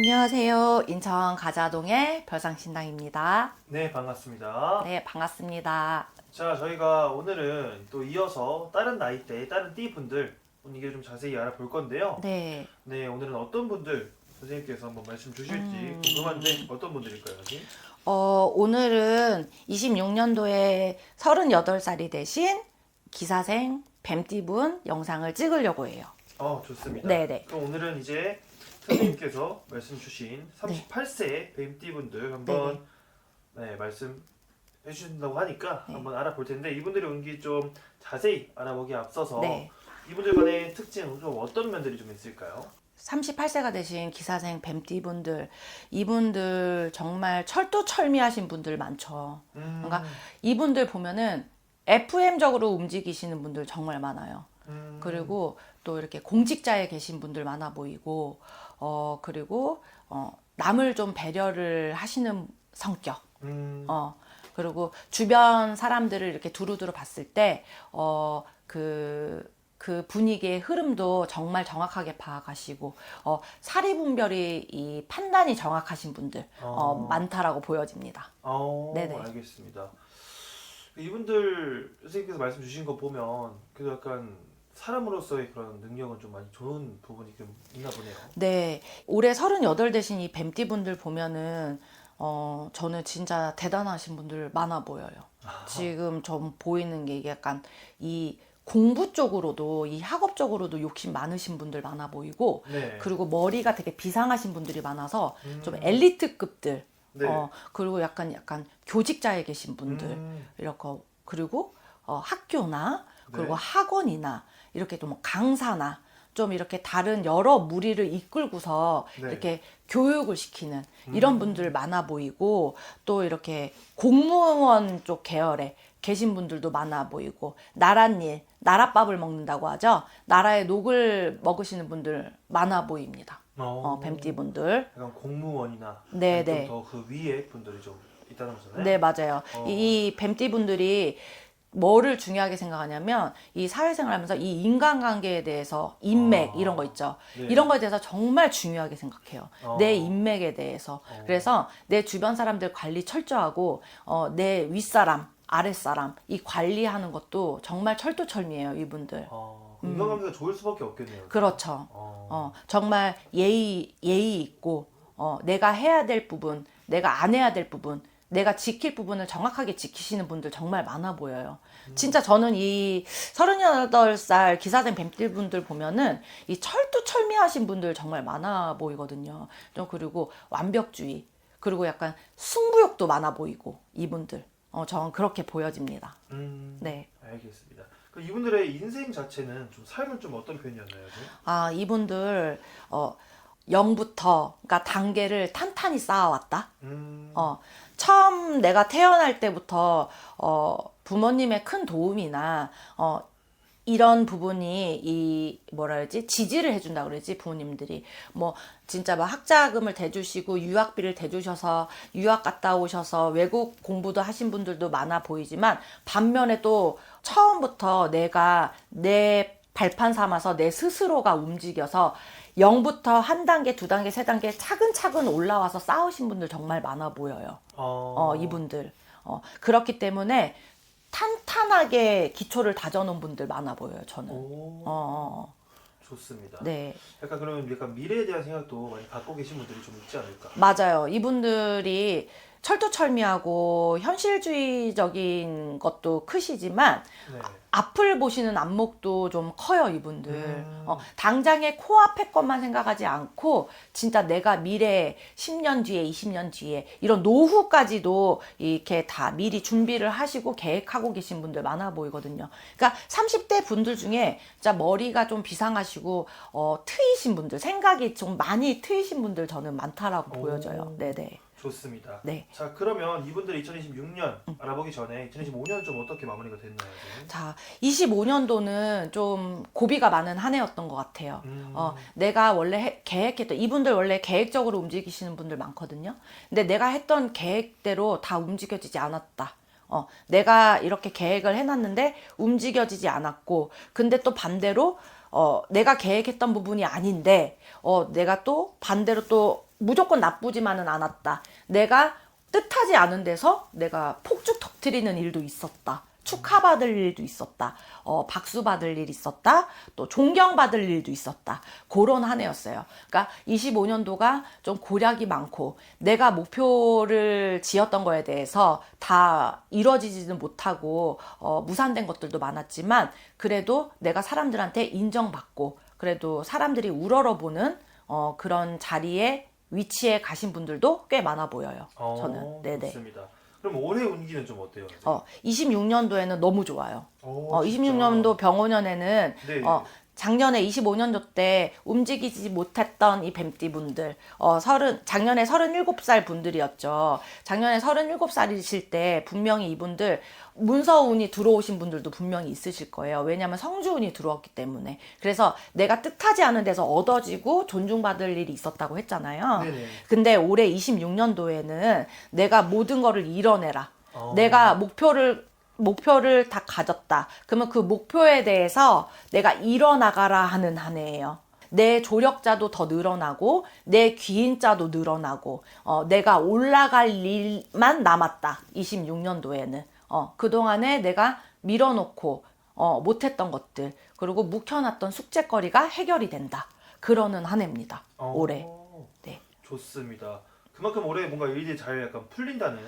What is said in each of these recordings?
안녕하세요. 인천 가자동의 별상신당입니다. 네, 반갑습니다. 네, 반갑습니다. 자, 저희가 오늘은 또 이어서 다른 나이대, 다른 띠분들 분위기를 좀 자세히 알아볼 건데요. 네, 네, 오늘은 어떤 분들 선생님께서 한번 말씀 주실지 궁금한데 어떤 분들일까요, 선생님? 오늘은 26년도에 38살이 되신 기사생 뱀띠분 영상을 찍으려고 해요. 좋습니다. 네네. 그럼 오늘은 이제 선생님께서 말씀 주신 38세 뱀띠분들 한번 말씀해 주신다고 하니까 한번 알아볼 텐데 이분들의 운기 좀 자세히 알아보기에 앞서서 네. 이분들만의 특징 좀 어떤 면들이 좀 있을까요? 38세가 되신 기사생 뱀띠분들, 이분들 정말 철두철미하신 분들 많죠. 그러니까 이분들 보면은 FM적으로 움직이시는 분들 정말 많아요. 그리고 또 이렇게 공직자에 계신 분들 많아 보이고, 그리고 남을 좀 배려를 하시는 성격. 그리고 주변 사람들을 이렇게 두루두루 봤을 때, 그 분위기의 흐름도 정말 정확하게 파악하시고, 사리분별이 이 판단이 정확하신 분들, 많다라고 보여집니다. 네네. 알겠습니다. 이분들 선생님께서 말씀 주신 거 보면 그래도 약간 사람으로서의 그런 능력은 좀 많이 좋은 부분이 좀 있나 보네요. 네, 올해 38 되신 이 뱀띠분들 보면은 저는 진짜 대단하신 분들 많아 보여요. 지금 좀 보이는 게 이게 약간 이 공부 쪽으로도 이 학업 쪽으로도 욕심 많으신 분들 많아 보이고, 네. 그리고 머리가 되게 비상하신 분들이 많아서 좀 엘리트급들, 네. 그리고 약간 교직자에 계신 분들 이렇게, 그리고 학교나 그리고 네. 학원이나 이렇게 또 뭐 강사나 좀 이렇게 다른 여러 무리를 이끌고서 네. 이렇게 교육을 시키는 이런 분들 많아 보이고, 또 이렇게 공무원 쪽 계열에 계신 분들도 많아 보이고, 나랏일, 나랏밥을 먹는다고 하죠. 나라의 녹을 먹으시는 분들 많아 보입니다. 뱀띠 분들. 약간 공무원이나 네네. 더 그 위에 분들이 좀 있다는 거잖아요. 네, 맞아요. 이 뱀띠 분들이 뭐를 중요하게 생각하냐면 이 사회생활 하면서 이 인간관계에 대해서 인맥 이런 거 있죠. 네. 이런 거에 대해서 정말 중요하게 생각해요. 내 인맥에 대해서. 그래서 내 주변 사람들 관리 철저하고 내 윗사람, 아랫사람 이 관리하는 것도 정말 철두철미해요, 이분들. 인간관계가 좋을 수밖에 없겠네요. 그렇죠. 정말 예의 있고, 내가 해야 될 부분, 내가 안 해야 될 부분, 내가 지킬 부분을 정확하게 지키시는 분들 정말 많아 보여요. 진짜 저는 이 38살 기사생 뱀띠 분들 보면은 이 철두철미하신 분들 정말 많아 보이거든요. 좀 그리고 완벽주의, 그리고 약간 승부욕도 많아 보이고, 이분들. 저는 그렇게 보여집니다. 네. 알겠습니다. 그 이분들의 인생 자체는 좀 삶은 좀 어떤 편이었나요? 이분들 0부터, 그러니까 단계를 탄탄히 쌓아왔다. 처음 내가 태어날 때부터 부모님의 큰 도움이나 이런 부분이 이 뭐라 그러지, 지지를 해준다 그러지, 부모님들이 뭐 진짜 막 학자금을 대주시고 유학비를 대주셔서 유학 갔다 오셔서 외국 공부도 하신 분들도 많아 보이지만, 반면에 또 처음부터 내가 내 발판 삼아서 내 스스로가 움직여서 0부터 한 단계, 두 단계, 세 단계 차근차근 올라와서 쌓으신 분들 정말 많아 보여요. 이분들. 그렇기 때문에 탄탄하게 기초를 다져놓은 분들 많아 보여요, 저는. 좋습니다. 네. 약간 그러면 약간 미래에 대한 생각도 많이 갖고 계신 분들이 좀 있지 않을까? 맞아요. 이분들이 철두철미하고 현실주의적인 것도 크시지만, 네. 앞을 보시는 안목도 좀 커요, 이분들. 당장의 코앞의 것만 생각하지 않고 진짜 내가 미래에 10년 뒤에, 20년 뒤에 이런 노후까지도 이렇게 다 미리 준비를 하시고 계획하고 계신 분들 많아 보이거든요. 그러니까 30대 분들 중에 진짜 머리가 좀 비상하시고 트이신 분들, 생각이 좀 많이 트이신 분들 저는 많다라고 보여져요. 네네. 좋습니다. 네. 자, 그러면 이분들 2026년 알아보기 전에 2025년 좀 어떻게 마무리가 됐나요? 자, 25년도는 좀 고비가 많은 한 해였던 것 같아요. 내가 원래 계획했던, 이분들 원래 계획적으로 움직이시는 분들 많거든요. 근데 내가 했던 계획대로 다 움직여지지 않았다. 내가 이렇게 계획을 해놨는데 움직여지지 않았고, 근데 또 반대로 내가 계획했던 부분이 아닌데 내가 또 반대로 또 무조건 나쁘지만은 않았다. 내가 뜻하지 않은 데서 내가 폭죽 터뜨리는 일도 있었다. 축하받을 일도 있었다. 박수 받을 일 있었다. 또 존경받을 일도 있었다. 그런 한 해였어요. 그러니까 25년도가 좀 고략이 많고 내가 목표를 지었던 거에 대해서 다 이루어지지는 못하고 무산된 것들도 많았지만 그래도 내가 사람들한테 인정받고 그래도 사람들이 우러러보는 그런 자리에 위치에 가신 분들도 꽤 많아 보여요. 저는. 네네. 좋습니다. 그럼 올해 운기는 좀 어때요? 26년도에는 너무 좋아요. 오, 26년도 병오년에는 네. 작년에 25년도 때 움직이지 못했던 이 뱀띠분들, 작년에 37살 분들이었죠. 작년에 37살이실 때 분명히 이분들 문서운이 들어오신 분들도 분명히 있으실 거예요. 왜냐하면 성주운이 들어왔기 때문에. 그래서 내가 뜻하지 않은 데서 얻어지고 존중받을 일이 있었다고 했잖아요. 네네. 근데 올해 26년도에는 내가 모든 거를 이뤄내라. 내가 목표를 다 가졌다. 그러면 그 목표에 대해서 내가 이뤄나가라 하는 한 해예요. 내 조력자도 더 늘어나고 내 귀인자도 늘어나고 내가 올라갈 일만 남았다. 26년도에는. 그동안에 내가 밀어놓고 못했던 것들 그리고 묵혀놨던 숙제거리가 해결이 된다. 그러는 한 해입니다. 올해. 네. 좋습니다. 그만큼 올해 뭔가 일이 잘 약간 풀린다는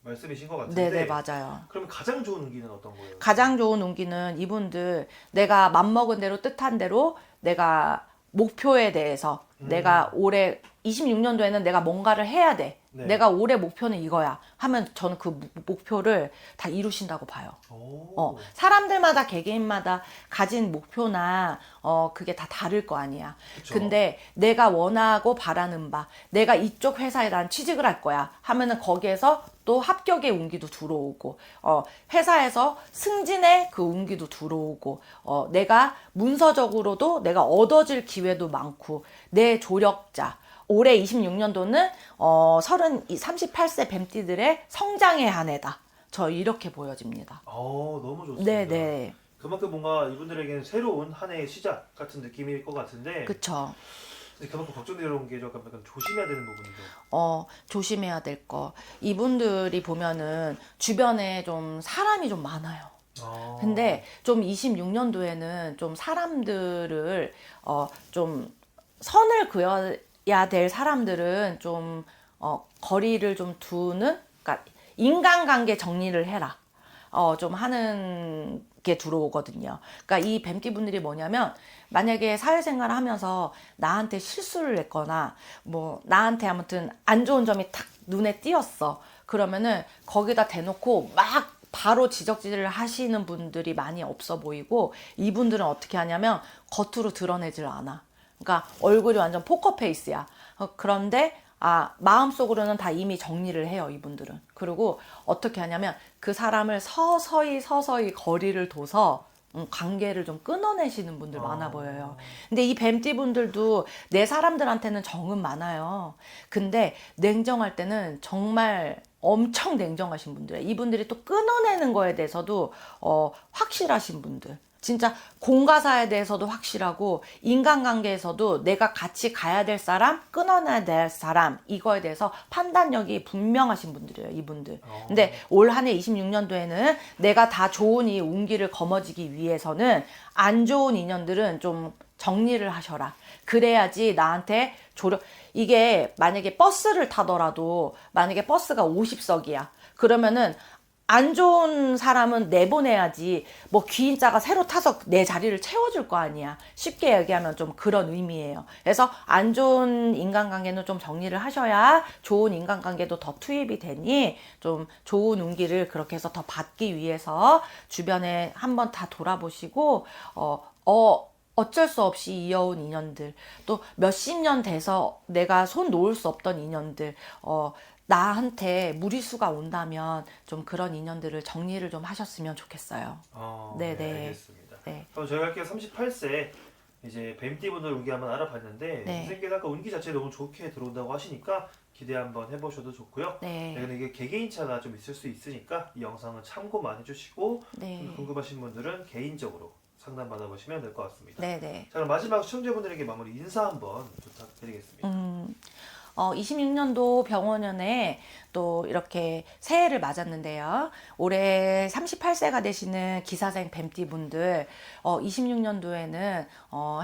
말씀이신 것 같은데. 네네 맞아요. 그러면 가장 좋은 운기는 어떤 거예요? 가장 좋은 운기는 이분들 내가 맘먹은 대로 뜻한 대로 내가 목표에 대해서 내가 올해 26년도에는 내가 뭔가를 해야 돼. 네. 내가 올해 목표는 이거야 하면 저는 그 목표를 다 이루신다고 봐요. 사람들마다 개개인마다 가진 목표나 그게 다 다를 거 아니야. 그쵸. 근데 내가 원하고 바라는 바 내가 이쪽 회사에 난 취직을 할 거야 하면은 거기에서 또 합격의 운기도 들어오고 회사에서 승진의 그 운기도 들어오고 내가 문서적으로도 내가 얻어질 기회도 많고 내 조력자 올해 26년도는 38세 뱀띠들의 성장의 한 해다. 저 이렇게 보여집니다. 너무 좋습니다. 네네. 그만큼 뭔가 이분들에게는 새로운 한 해의 시작 같은 느낌일 것 같은데. 그쵸. 근데 그만큼 걱정되는 게 약간 조심해야 되는 부분이죠. 조심해야 될 거. 이분들이 보면은 주변에 좀 사람이 좀 많아요. 근데 좀 26년도에는 좀 사람들을 좀 선을 그어야 될 사람들은 좀 거리를 좀 두는, 그러니까 인간관계 정리를 해라. 좀 하는 게 들어오거든요. 그러니까 이 뱀띠 분들이 뭐냐면 만약에 사회생활을 하면서 나한테 실수를 했거나 뭐 나한테 아무튼 안 좋은 점이 탁 눈에 띄었어. 그러면은 거기다 대놓고 막 바로 지적질을 하시는 분들이 많이 없어 보이고 이분들은 어떻게 하냐면 겉으로 드러내질 않아. 그러니까 얼굴이 완전 포커페이스야. 그런데 마음속으로는 다 이미 정리를 해요, 이분들은. 그리고 어떻게 하냐면 그 사람을 서서히 거리를 둬서 관계를 좀 끊어내시는 분들 많아 보여요. 근데 이 뱀띠 분들도 내 사람들한테는 정은 많아요. 근데 냉정할 때는 정말 엄청 냉정하신 분들이에요. 이분들이 또 끊어내는 거에 대해서도 확실하신 분들. 진짜 공과사에 대해서도 확실하고 인간관계에서도 내가 같이 가야 될 사람, 끊어내야 될 사람 이거에 대해서 판단력이 분명하신 분들이에요, 이분들. 근데 올 한 해 26년도에는 내가 다 좋은 이 운기를 거머쥐기 위해서는 안 좋은 인연들은 좀 정리를 하셔라. 그래야지 나한테 이게 만약에 버스를 타더라도 만약에 버스가 50석이야. 그러면은 안 좋은 사람은 내보내야지 뭐 귀인자가 새로 타서 내 자리를 채워줄 거 아니야. 쉽게 얘기하면 좀 그런 의미예요. 그래서 안 좋은 인간관계는 좀 정리를 하셔야 좋은 인간관계도 더 투입이 되니 좀 좋은 운기를 그렇게 해서 더 받기 위해서 주변에 한번 다 돌아보시고 어쩔 수 없이 이어온 인연들 또 몇십 년 돼서 내가 손 놓을 수 없던 인연들 나한테 무리수가 온다면 좀 그런 인연들을 정리를 좀 하셨으면 좋겠어요. 네, 네네. 알겠습니다. 네. 그럼 저희가 이렇게 38세 이제 뱀띠 분들 운기 한번 알아봤는데 네. 선생님께서 아까 운기 자체 너무 좋게 들어온다고 하시니까 기대 한번 해보셔도 좋고요. 네. 근데 이게 개개인차가 좀 있을 수 있으니까 이 영상은 참고만 해주시고 네. 궁금하신 분들은 개인적으로 상담 받아보시면 될 것 같습니다. 네네. 자, 그럼 마지막 시청자분들에게 마무리 인사 한번 부탁드리겠습니다. 26년도 병원연에 또 이렇게 새해를 맞았는데요. 올해 38세가 되시는 기사생 뱀띠분들 26년도에는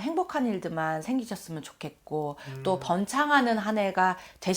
행복한 일들만 생기셨으면 좋겠고 또 번창하는 한 해가